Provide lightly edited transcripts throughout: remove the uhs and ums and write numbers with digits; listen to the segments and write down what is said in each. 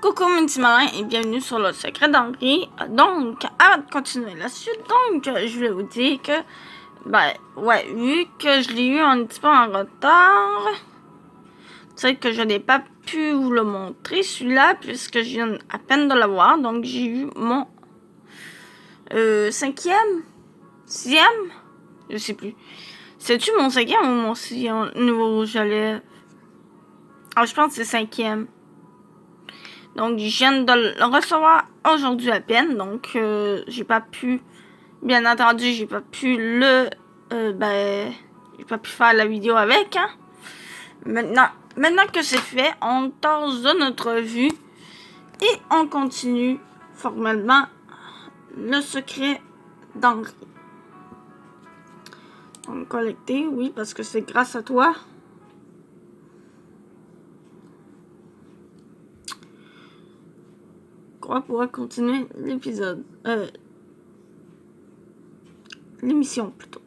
Coucou mon petit malin et bienvenue sur le secret d'Henri. Donc, avant de continuer la suite, je voulais vous dire que, vu que je l'ai eu un petit peu en retard, c'est que je n'ai pas pu vous le montrer celui-là puisque je viens à peine de l'avoir. Donc, j'ai eu mon 5e, 6e, je sais plus. C'est-tu mon 5e ou mon 6e nouveau rouge à lèvres? Ah, je pense que c'est 5e. Donc, je viens de le recevoir aujourd'hui à peine. Donc, j'ai pas pu, bien entendu, j'ai pas pu j'ai pas pu faire la vidéo avec, hein. Maintenant que c'est fait, on torse de notre vue et on continue formellement le secret d'Henri. On va collecter, oui, parce que c'est grâce à toi. On pourra continuer l'épisode. L'émission plutôt.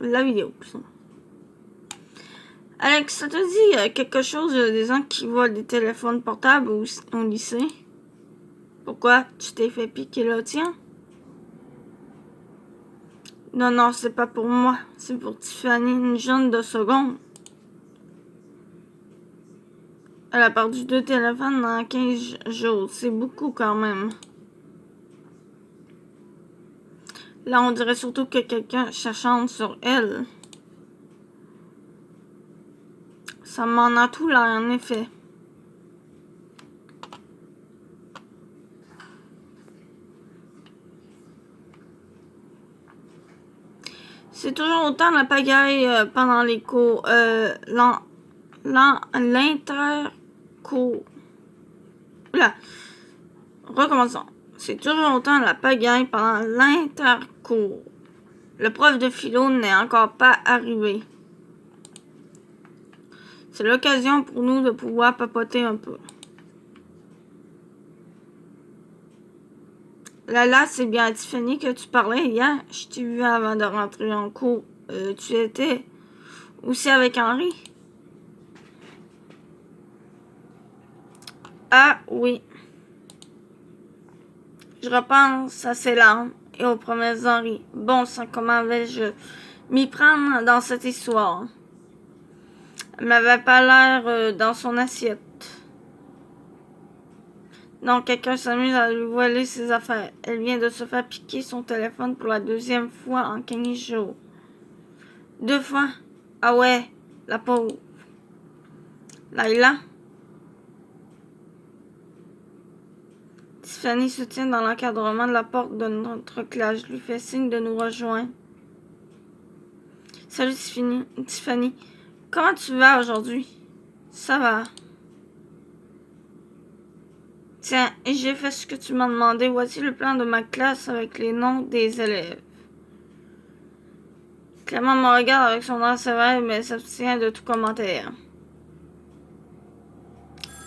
La vidéo plutôt. Alex, ça te dit quelque chose des gens qui volent des téléphones portables au lycée? Pourquoi tu t'es fait piquer le tien? Non, c'est pas pour moi. C'est pour Tiffany, une jeune de seconde. Elle a perdu 2 téléphones en 15 jours. C'est beaucoup quand même. Là, on dirait surtout que quelqu'un s'acharne sur elle. Ça m'en a tout là, en effet. C'est toujours autant la pagaille pendant les cours. L'intercours. Là. Recommençons. C'est toujours autant la pagaille pendant l'intercours. Le prof de philo n'est encore pas arrivé. C'est l'occasion pour nous de pouvoir papoter un peu. Là, c'est bien à Tiffany que tu parlais hier. Je t'ai vu avant de rentrer en cours. Tu étais aussi avec Henri? Ah oui. Je repense à ses larmes et aux promesses d'Henri. Bon sang, comment vais-je m'y prendre dans cette histoire? Elle m'avait pas l'air dans son assiette. Donc, quelqu'un s'amuse à lui voler ses affaires. Elle vient de se faire piquer son téléphone pour la 2e fois en 15 jours. 2 fois? Ah ouais, la pauvre. Laila? Tiffany se tient dans l'encadrement de la porte de notre classe. Je lui fais signe de nous rejoindre. Salut Tiffany. Comment tu vas aujourd'hui? Ça va. Tiens, j'ai fait ce que tu m'as demandé. Voici le plan de ma classe avec les noms des élèves. Clément me regarde avec son air sévère, mais s'abstient de tout commentaire.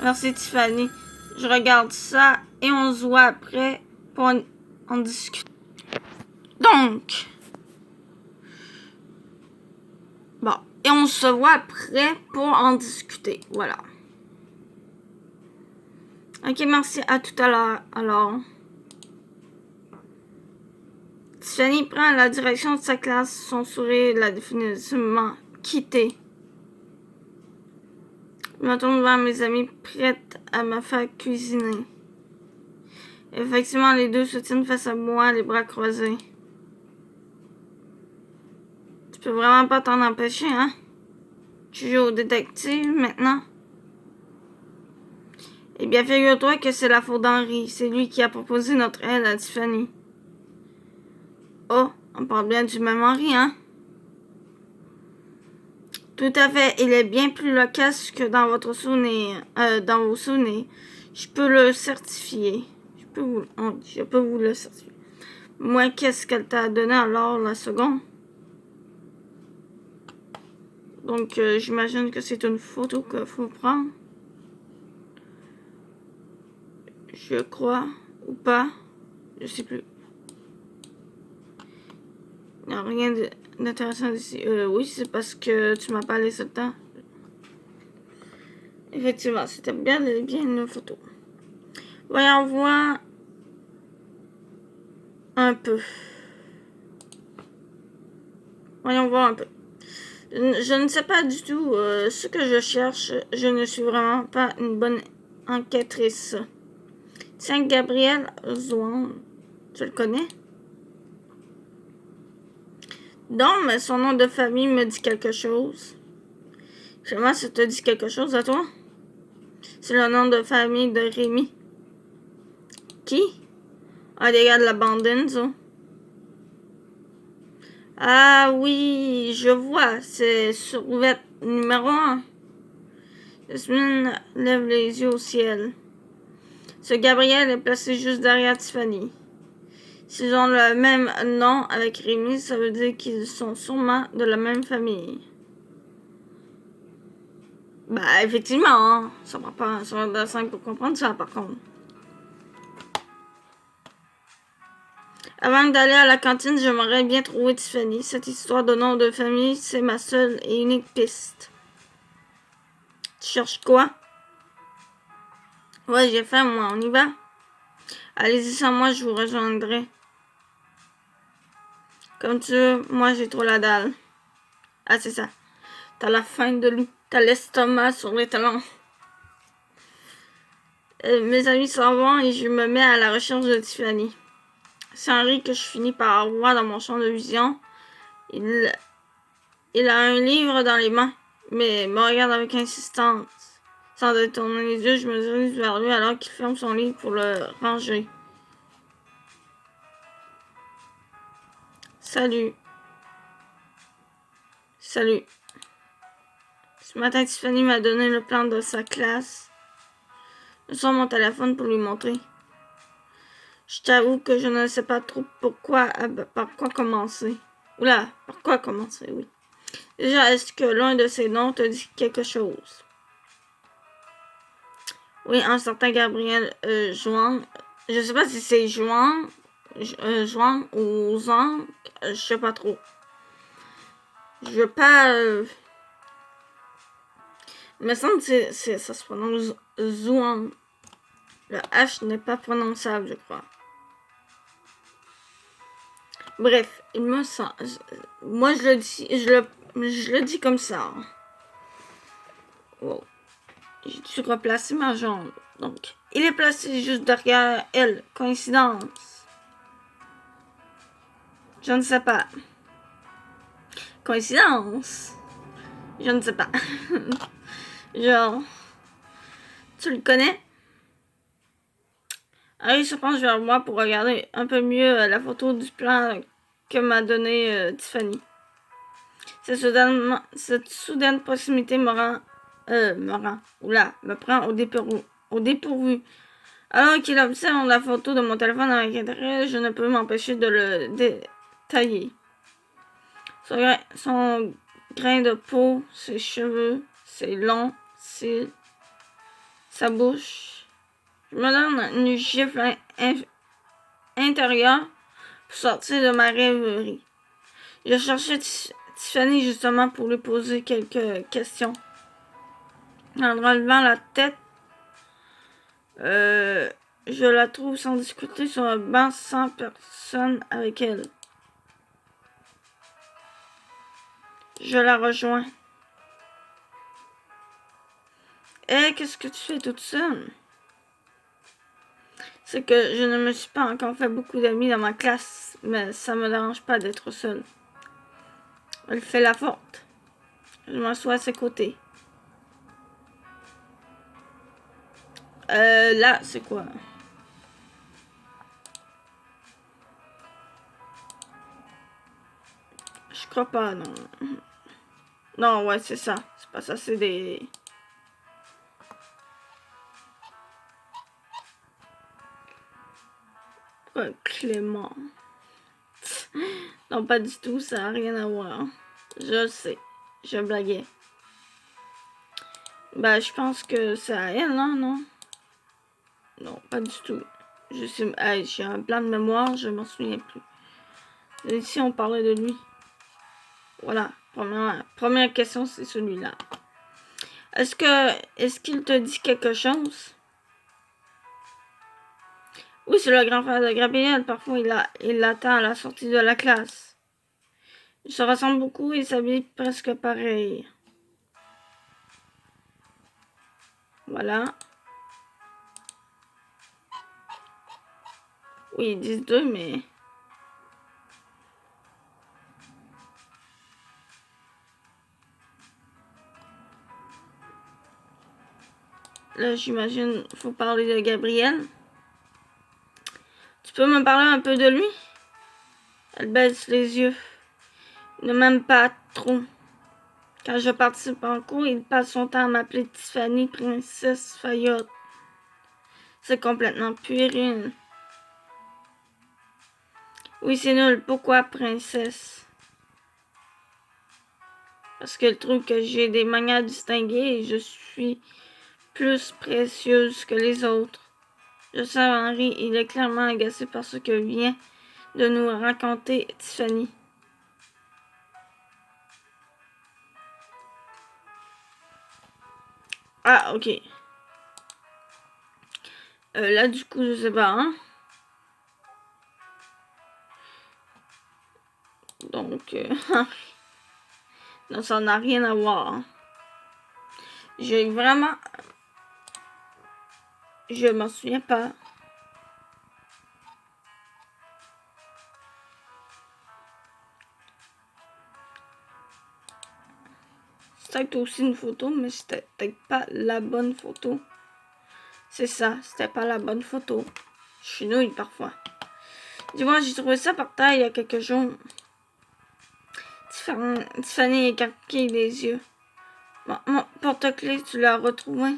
Merci Tiffany. Je regarde ça et on se voit après pour en discuter. Donc, bon, et on se voit après pour en discuter. Voilà. Ok, merci. À tout à l'heure. Alors, Tiffany prend la direction de sa classe. Son sourire l'a définitivement quitté. Je me tourne vers mes amis, prête à me faire cuisiner. Effectivement, les deux se tiennent face à moi, les bras croisés. Tu peux vraiment pas t'en empêcher, hein? Tu joues au détective maintenant? Eh bien, figure-toi que c'est la faute d'Henri. C'est lui qui a proposé notre aide à Tiffany. Oh, on parle bien du même Henri, hein? Tout à fait. Il est bien plus loquace que dans votre souvenir. Dans vos souvenirs. Je peux le certifier. Je peux vous le certifier. Moi, qu'est-ce qu'elle t'a donné alors la seconde? Donc, j'imagine que c'est une photo qu'il faut prendre. Je crois. Ou pas. Je sais plus. Il n'y a rien d'intéressant ici. Oui, c'est parce que tu m'as pas laissé le temps. Effectivement, c'était bien une photo. Voyons voir un peu. Voyons voir un peu. Je ne sais pas du tout ce que je cherche. Je ne suis vraiment pas une bonne enquêtrice. Tiens, Gabriel Zouan. Tu le connais? Non, mais son nom de famille me dit quelque chose. Comment ça te dit quelque chose à toi? C'est le nom de famille de Rémi. Qui? Un des gars de la bande ça. Ah oui, je vois. C'est survette numéro 1. Jasmine lève les yeux au ciel. Ce Gabriel est placé juste derrière Tiffany. S'ils ont le même nom avec Rémi, ça veut dire qu'ils sont sûrement de la même famille. Bah, effectivement, hein. Ça prend pas un seconde de 5 pour comprendre ça, par contre. Avant d'aller à la cantine, j'aimerais bien trouver Tiffany. Cette histoire de nom de famille, c'est ma seule et unique piste. Tu cherches quoi? Ouais, j'ai faim, moi. On y va? Allez-y sans moi, je vous rejoindrai. Comme tu veux, moi j'ai trop la dalle. Ah, c'est ça. T'as la faim de loup. T'as l'estomac sur les talons. Mes amis s'en vont et je me mets à la recherche de Tiffany. C'est Henri que je finis par voir dans mon champ de vision. Il a un livre dans les mains, mais me regarde avec insistance. Sans détourner les yeux, je me dirige vers lui alors qu'il ferme son livre pour le ranger. Salut. Salut. Ce matin, Tiffany m'a donné le plan de sa classe. Je sors mon téléphone pour lui montrer. Je t'avoue que je ne sais pas trop par quoi commencer. Oula, par quoi commencer, oui. Déjà, est-ce que l'un de ces noms te dit quelque chose? Oui, un certain Gabriel Jouan. Je sais pas si c'est Jouan ou Zan. Je sais pas trop. Je veux pas... Il me semble que ça se prononce Zouan. Le H n'est pas prononçable, je crois. Bref, il me semble... Moi, je le dis comme ça. Wow. J'ai dû replacer ma jambe. Donc, il est placé juste derrière elle. Coïncidence. Je ne sais pas. Coïncidence. Je ne sais pas. Genre, tu le connais? Allez, je pense que je vais voir pour regarder un peu mieux la photo du plan que m'a donné Tiffany. Cette soudaine proximité me prend au dépourvu. Alors qu'il observe la photo de mon téléphone avec intérêt, je ne peux m'empêcher de le détailler. Son grain de peau, ses cheveux, ses longs cils, sa bouche. Je me donne une gifle intérieure pour sortir de ma rêverie. Je cherchais Tiffany justement pour lui poser quelques questions. En relevant la tête, je la trouve sans discuter sur un banc sans personne avec elle. Je la rejoins. Hé, qu'est-ce que tu fais toute seule? C'est que je ne me suis pas encore fait beaucoup d'amis dans ma classe, mais ça me dérange pas d'être seule. Elle fait la forte. Je m'assois à ses côtés. Là, c'est quoi? Je crois pas, non. Non, ouais, c'est ça. C'est pas ça, c'est des... Pourquoi Clément? Non, pas du tout, ça n'a rien à voir. Je le sais. Je blaguais. Ben, je pense que c'est à elle, hein, non? Non, pas du tout. Je sais... Hey, j'ai un plan de mémoire, je m'en souviens plus. Ici, on parlait de lui. Voilà. Première question, c'est celui-là. Est-ce qu'il te dit quelque chose? Oui, c'est le grand frère de Gabriel. Parfois, il l'attend à la sortie de la classe. Ils se ressemblent beaucoup et s'habillent presque pareil. Voilà. Oui, ils disent deux, mais... Là, j'imagine, faut parler de Gabriel. Tu peux me parler un peu de lui? Elle baisse les yeux. Ne m'aime pas trop. Quand je participe en cours, il passe son temps à m'appeler Tiffany, princesse Fayotte. C'est complètement puéril. Oui, c'est nul. Pourquoi princesse? Parce qu'elle trouve que j'ai des manières distinguées et je suis plus précieuse que les autres. Je sais, Henri, il est clairement agacé par ce que vient de nous raconter Tiffany. Ah, ok. Là, du coup, je sais pas, hein. Donc, non, ça n'a rien à voir. Hein. J'ai vraiment... Je m'en souviens pas. C'était aussi une photo, mais c'était peut-être pas la bonne photo. C'est ça, c'était pas la bonne photo. Je suis nouille parfois. Dis-moi, j'ai trouvé ça par terre il y a quelques jours. Tiffany écarquille les yeux. Mon porte-clés, tu l'as retrouvé?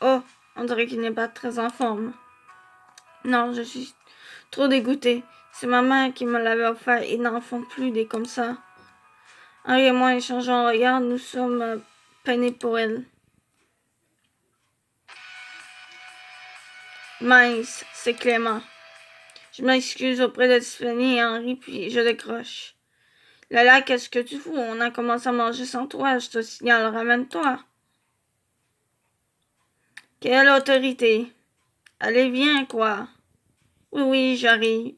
Oh, on dirait qu'il n'est pas très en forme. Non, je suis trop dégoûtée. C'est ma mère qui me l'avait offert. Ils n'en font plus des comme ça. Henri et moi échangeons un regard. Nous sommes peinés pour elle. Mince, c'est Clément. Je m'excuse auprès de Tiffany et Henri, puis je décroche. Lala, qu'est-ce que tu fous? On a commencé à manger sans toi. Je te signale, ramène-toi. Quelle autorité? Allez, viens, quoi. Oui, oui, j'arrive.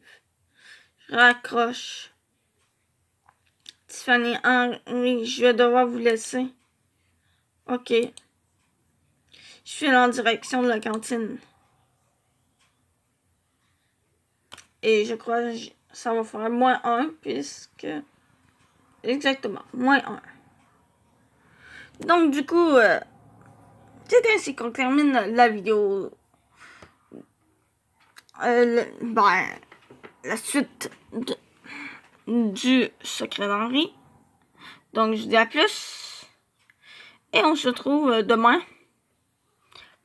Je raccroche. Tiffany, Henri, je vais devoir vous laisser. Ok. Je file en direction de la cantine. Et je crois que ça va faire -1 puisque... Exactement, -1. Donc du coup, c'est ainsi qu'on termine la vidéo. La suite du secret d'Henri. Donc je vous dis à plus. Et on se retrouve demain.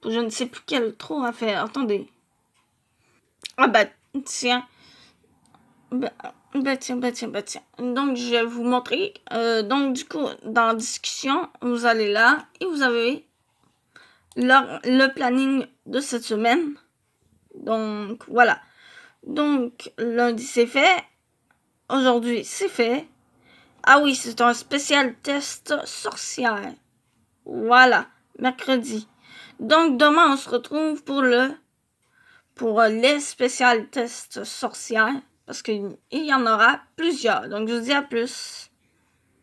Pour je ne sais plus quel trou à faire. Attendez. Ah bah tiens. Tiens. Donc, je vais vous montrer. Donc, du coup, dans la discussion, vous allez là et vous avez le planning de cette semaine. Donc, voilà. Donc, lundi, c'est fait. Aujourd'hui, c'est fait. Ah oui, c'est un spécial test sorcière. Voilà, mercredi. Donc, demain, on se retrouve pour les spécial tests sorcières. Parce qu'il y en aura plusieurs. Donc, je vous dis à plus.